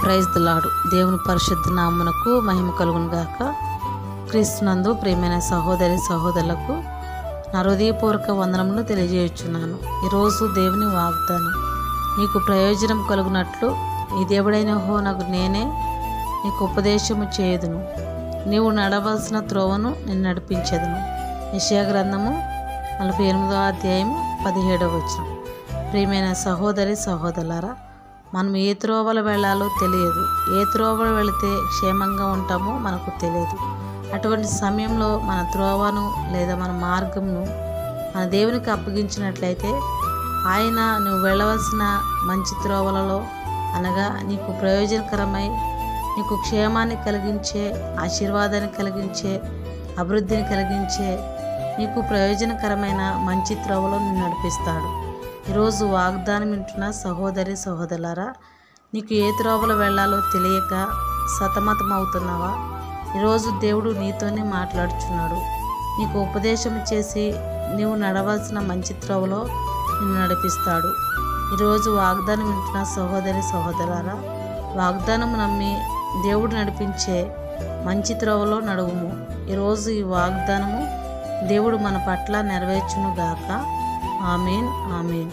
Praise the lord. దేవుని పరిశుద్ధ నామమునకు మహిమ కలుగును గాక. క్రీస్తునందు ప్రియమైన సహోదరి సహోదరులకు నా హృదయపూర్వక వందనములు తెలియజేయుచున్నాను. ఈరోజు దేవుని వాగ్దానం, నీకు ప్రయోజనం కలుగునట్లు నీ దేవుడైన యెహోవానగు నేనే నీకు ఉపదేశము చేయుదును, నీవు నడవలసిన త్రోవను నేను నడిపించెదను. యెషయా గ్రంథము 48వ అధ్యాయము 17వ వచనం. ప్రియమైన సహోదరి సహోదరులారా, మనం ఏ త్రోవలు వెళ్ళాలో తెలియదు. ఏ త్రోవలు వెళితే క్షేమంగా ఉంటామో మనకు తెలియదు. అటువంటి సమయంలో మన త్రోవను లేదా మన మార్గంను మన దేవునికి అప్పగించినట్లయితే ఆయన నువ్వు వెళ్ళవలసిన మంచి త్రోవలలో, అనగా నీకు ప్రయోజనకరమై నీకు క్షేమాన్ని కలిగించే, ఆశీర్వాదాన్ని కలిగించే, అభివృద్ధిని కలిగించే, నీకు ప్రయోజనకరమైన మంచి త్రోవలో నిన్ను నడిపిస్తాడు. ఈరోజు వాగ్దానం వింటున్న సహోదరి సహోదరులారా, నీకు ఏ త్రోవలో వెళ్ళాలో తెలియక సతమతమవుతున్నావా? ఈరోజు దేవుడు నీతోనే మాట్లాడుచున్నాడు. నీకు ఉపదేశం చేసి నీవు నడవలసిన మంచి త్రోవలో నిన్ను నడిపిస్తాడు. ఈరోజు వాగ్దానం వింటున్న సహోదరి సహోదరులారా, వాగ్దానం నమ్మి దేవుడు నడిపించే మంచి త్రోవలో నడువుము. ఈరోజు ఈ వాగ్దానము దేవుడు మన పట్ల నెరవేర్చును గాక. ఆమేన్, ఆమేన్.